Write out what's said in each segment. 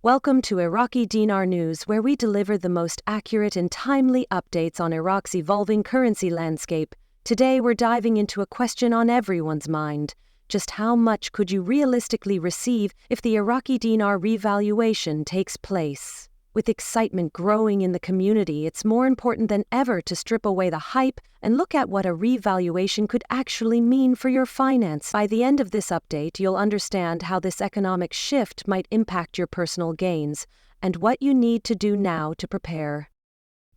Welcome to Iraqi Dinar News, where we deliver the most accurate and timely updates on Iraq's evolving currency landscape. Today we're diving into a question on everyone's mind. Just how much could you realistically receive if the Iraqi dinar revaluation takes place? With excitement growing in the community, it's more important than ever to strip away the hype and look at what a revaluation could actually mean for your finance. By the end of this update, you'll understand how this economic shift might impact your personal gains and what you need to do now to prepare.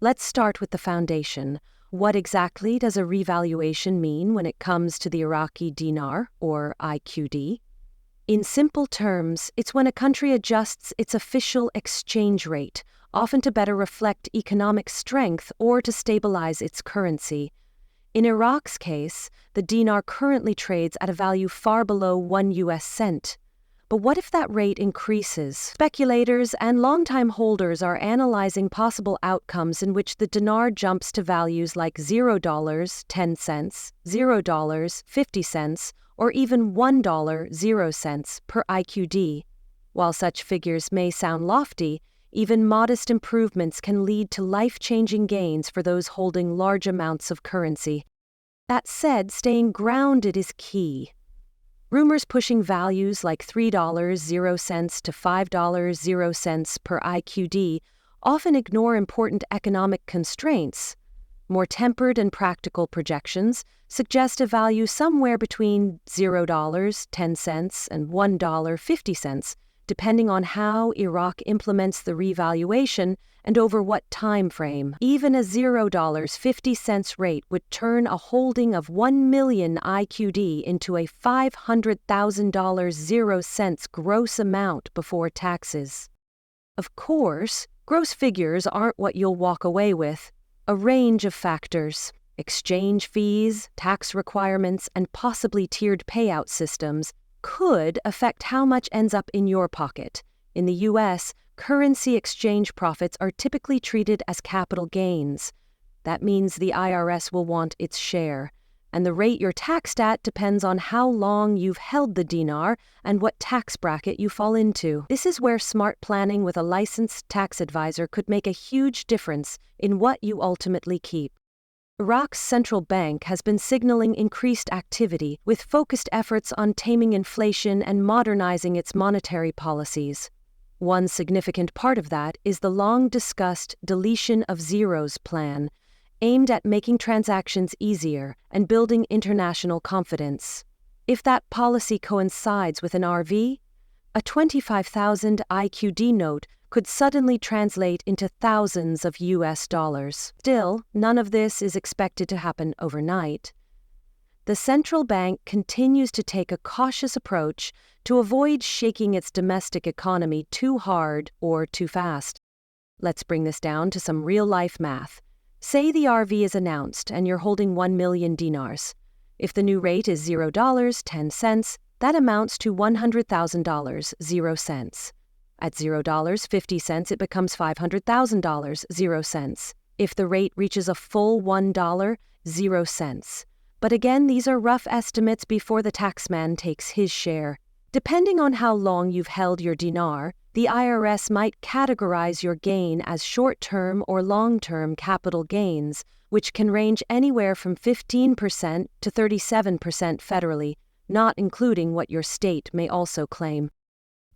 Let's start with the foundation. What exactly does a revaluation mean when it comes to the Iraqi dinar, or IQD? In simple terms, it's when a country adjusts its official exchange rate, often to better reflect economic strength or to stabilize its currency. In Iraq's case, the dinar currently trades at a value far below 1 US cent. But what if that rate increases? Speculators and longtime holders are analyzing possible outcomes in which the dinar jumps to values like $0.10, $0.50, or even $1.00 per IQD. While such figures may sound lofty, even modest improvements can lead to life-changing gains for those holding large amounts of currency. That said, staying grounded is key. Rumors pushing values like $3.00 to $5.00 per IQD often ignore important economic constraints. More tempered and practical projections suggest a value somewhere between $0.10 and $1.50, depending on how Iraq implements the revaluation and over what time frame. Even a $0.50 rate would turn a holding of 1 million IQD into a $500,000 0 gross amount before taxes. Of course, gross figures aren't what you'll walk away with. A range of factors, exchange fees, tax requirements, and possibly tiered payout systems could affect how much ends up in your pocket. In the US, currency exchange profits are typically treated as capital gains. That means the IRS will want its share, and the rate you're taxed at depends on how long you've held the dinar and what tax bracket you fall into. This is where smart planning with a licensed tax advisor could make a huge difference in what you ultimately keep. Iraq's central bank has been signaling increased activity, with focused efforts on taming inflation and modernizing its monetary policies. One significant part of that is the long-discussed deletion of zeros plan, aimed at making transactions easier and building international confidence. If that policy coincides with an RV, a 25,000 IQD note could suddenly translate into thousands of US dollars. Still, none of this is expected to happen overnight. The central bank continues to take a cautious approach to avoid shaking its domestic economy too hard or too fast. Let's bring this down to some real-life math. Say the RV is announced and you're holding 1 million dinars. If the new rate is $0.10, that amounts to $100,000, 0 cents. At $0.50, it becomes $500,000, 0 cents. If the rate reaches a full $1, 0 cents. But again, these are rough estimates before the taxman takes his share. Depending on how long you've held your dinar, the IRS might categorize your gain as short-term or long-term capital gains, which can range anywhere from 15% to 37% federally, not including what your state may also claim.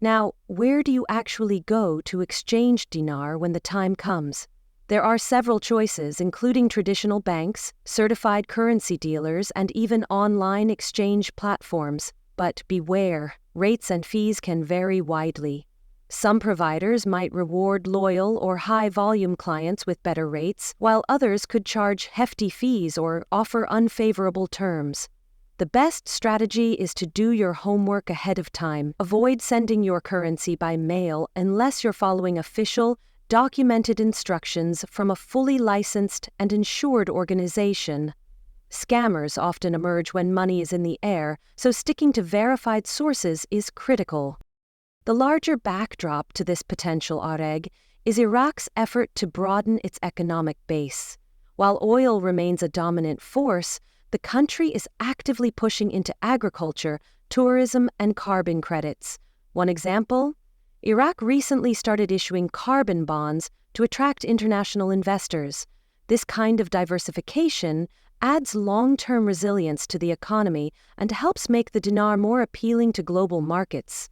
Now, where do you actually go to exchange dinar when the time comes? There are several choices, including traditional banks, certified currency dealers, and even online exchange platforms. But beware, rates and fees can vary widely. Some providers might reward loyal or high-volume clients with better rates, while others could charge hefty fees or offer unfavorable terms. The best strategy is to do your homework ahead of time. Avoid sending your currency by mail unless you're following official, documented instructions from a fully licensed and insured organization. Scammers often emerge when money is in the air, so sticking to verified sources is critical. The larger backdrop to this potential AREG is Iraq's effort to broaden its economic base. While oil remains a dominant force, the country is actively pushing into agriculture, tourism, and carbon credits. One example? Iraq recently started issuing carbon bonds to attract international investors. This kind of diversification adds long-term resilience to the economy and helps make the dinar more appealing to global markets.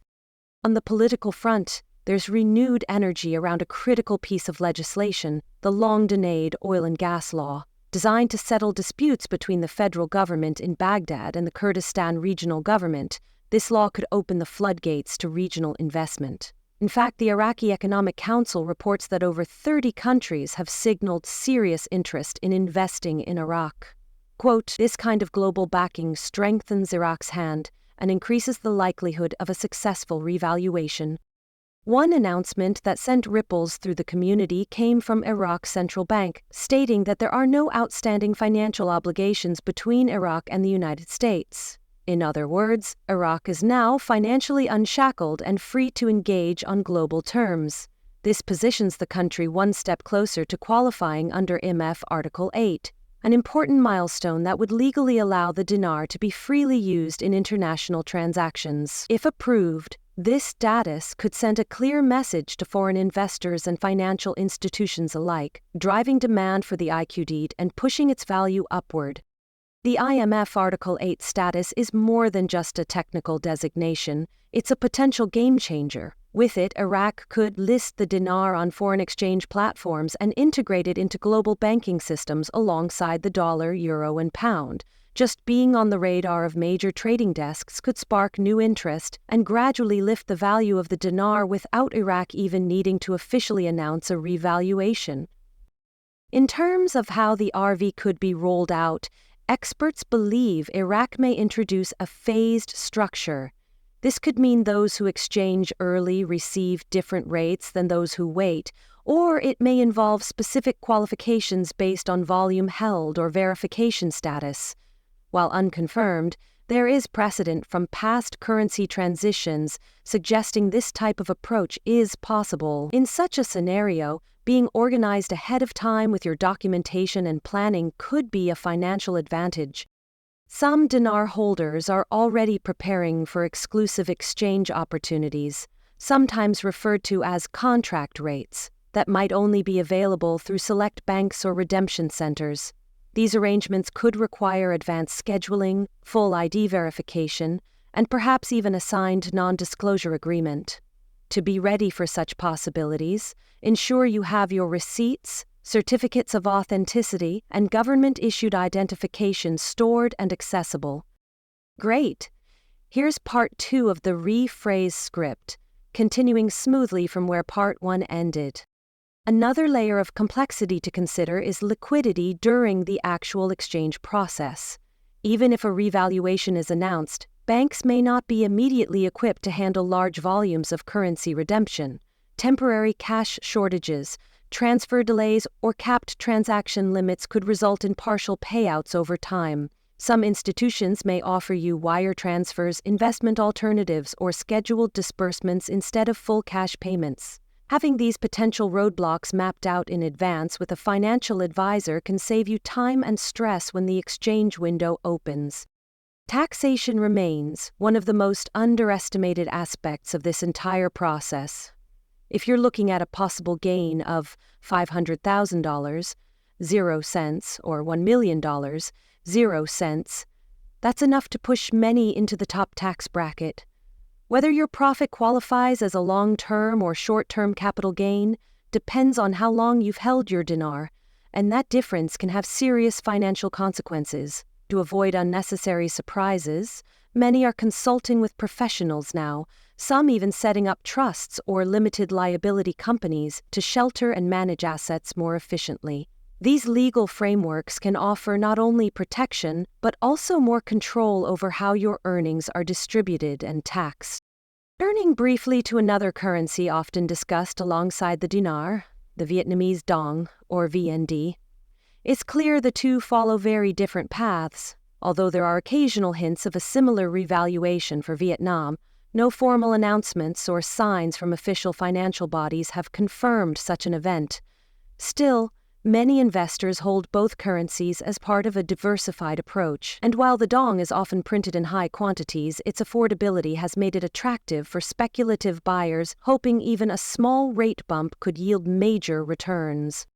On the political front, there's renewed energy around a critical piece of legislation, the long-delayed oil and gas law, designed to settle disputes between the federal government in Baghdad and the Kurdistan regional government. This law could open the floodgates to regional investment. In fact, the Iraqi Economic Council reports that over 30 countries have signaled serious interest in investing in Iraq. Quote, "This kind of global backing strengthens Iraq's hand and increases the likelihood of a successful revaluation." One announcement that sent ripples through the community came from Iraq's central bank, stating that there are no outstanding financial obligations between Iraq and the United States. In other words, Iraq is now financially unshackled and free to engage on global terms. This positions the country one step closer to qualifying under IMF Article 8, an important milestone that would legally allow the dinar to be freely used in international transactions. If approved, this status could send a clear message to foreign investors and financial institutions alike, driving demand for the IQD and pushing its value upward. The IMF Article 8 status is more than just a technical designation, it's a potential game-changer. With it, Iraq could list the dinar on foreign exchange platforms and integrate it into global banking systems alongside the dollar, euro, and pound. Just being on the radar of major trading desks could spark new interest and gradually lift the value of the dinar without Iraq even needing to officially announce a revaluation. In terms of how the RV could be rolled out, experts believe Iraq may introduce a phased structure. This could mean those who exchange early receive different rates than those who wait, or it may involve specific qualifications based on volume held or verification status. While unconfirmed, there is precedent from past currency transitions suggesting this type of approach is possible. In such a scenario, being organized ahead of time with your documentation and planning could be a financial advantage. Some dinar holders are already preparing for exclusive exchange opportunities, sometimes referred to as contract rates, that might only be available through select banks or redemption centers. These arrangements could require advanced scheduling, full ID verification, and perhaps even a signed non-disclosure agreement. To be ready for such possibilities, ensure you have your receipts, certificates of authenticity, and government-issued identification stored and accessible. Great! Here's part 2 of the rephrase script, continuing smoothly from where part 1 ended. Another layer of complexity to consider is liquidity during the actual exchange process. Even if a revaluation is announced, banks may not be immediately equipped to handle large volumes of currency redemption. Temporary cash shortages, transfer delays, or capped transaction limits could result in partial payouts over time. Some institutions may offer you wire transfers, investment alternatives, or scheduled disbursements instead of full cash payments. Having these potential roadblocks mapped out in advance with a financial advisor can save you time and stress when the exchange window opens. Taxation remains one of the most underestimated aspects of this entire process. If you're looking at a possible gain of $500,000, 0 cents, or $1 million, 0 cents, that's enough to push many into the top tax bracket. Whether your profit qualifies as a long-term or short-term capital gain depends on how long you've held your dinar, and that difference can have serious financial consequences. To avoid unnecessary surprises, many are consulting with professionals now, some even setting up trusts or limited liability companies to shelter and manage assets more efficiently. These legal frameworks can offer not only protection, but also more control over how your earnings are distributed and taxed. Turning briefly to another currency often discussed alongside the dinar, the Vietnamese dong, or VND. It's clear the two follow very different paths. Although there are occasional hints of a similar revaluation for Vietnam, no formal announcements or signs from official financial bodies have confirmed such an event. Still, Many investors hold both currencies as part of a diversified approach, and while the dong is often printed in high quantities, its affordability has made it attractive for speculative buyers hoping even a small rate bump could yield major returns.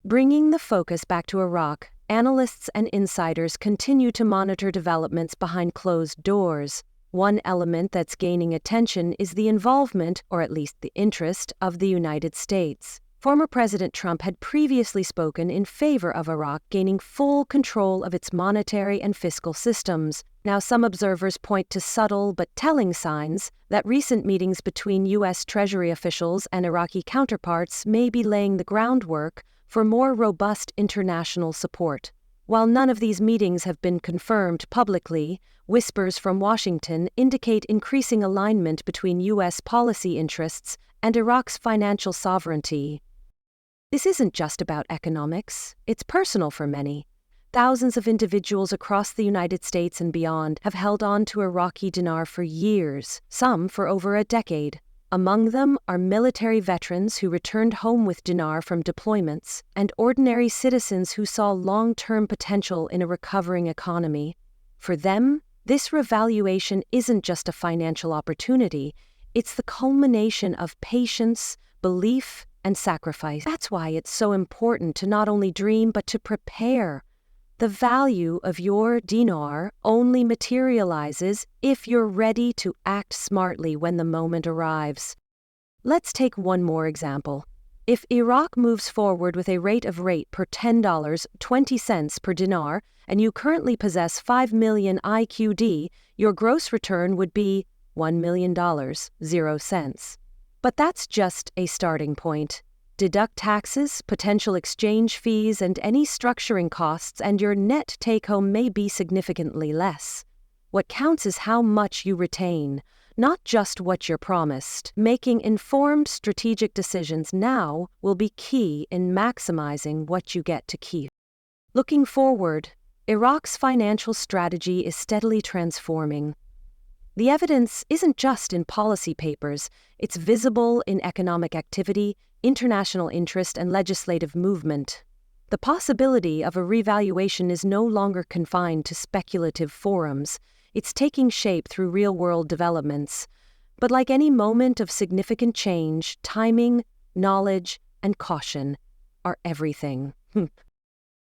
Bringing the focus back to Iraq, analysts and insiders continue to monitor developments behind closed doors. One element that's gaining attention is the involvement, or at least the interest, of the United States. Former President Trump had previously spoken in favor of Iraq gaining full control of its monetary and fiscal systems. Now, some observers point to subtle but telling signs that recent meetings between U.S. Treasury officials and Iraqi counterparts may be laying the groundwork for more robust international support. While none of these meetings have been confirmed publicly, whispers from Washington indicate increasing alignment between U.S. policy interests and Iraq's financial sovereignty. This isn't just about economics, it's personal for many. Thousands of individuals across the United States and beyond have held on to Iraqi dinar for years, some for over a decade. Among them are military veterans who returned home with dinar from deployments, and ordinary citizens who saw long-term potential in a recovering economy. For them, this revaluation isn't just a financial opportunity, it's the culmination of patience, belief, and sacrifice. That's why it's so important to not only dream but to prepare. The value of your dinar only materializes if you're ready to act smartly when the moment arrives. Let's take one more example. If Iraq moves forward with a rate per $10.20 per dinar, and you currently possess 5 million IQD, your gross return would be $1 million, 0 cents. But that's just a starting point. Deduct taxes, potential exchange fees, and any structuring costs, and your net take-home may be significantly less. What counts is how much you retain, not just what you're promised. Making informed strategic decisions now will be key in maximizing what you get to keep. Looking forward, Iraq's financial strategy is steadily transforming. The evidence isn't just in policy papers, it's visible in economic activity, international interest, and legislative movement. The possibility of a revaluation is no longer confined to speculative forums. It's taking shape through real-world developments. But like any moment of significant change, timing, knowledge, and caution are everything.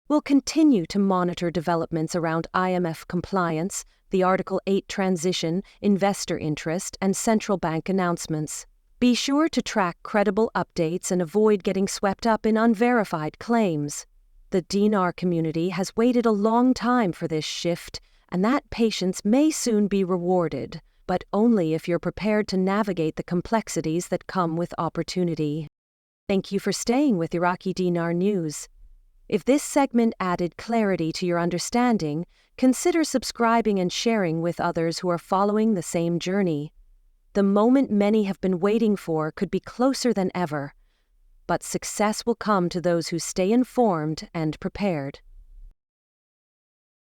We'll continue to monitor developments around IMF compliance, the Article 8 transition, investor interest, and central bank announcements. Be sure to track credible updates and avoid getting swept up in unverified claims. The dinar community has waited a long time for this shift, and that patience may soon be rewarded, but only if you're prepared to navigate the complexities that come with opportunity. Thank you for staying with Iraqi Dinar News. If this segment added clarity to your understanding, consider subscribing and sharing with others who are following the same journey. The moment many have been waiting for could be closer than ever, but success will come to those who stay informed and prepared.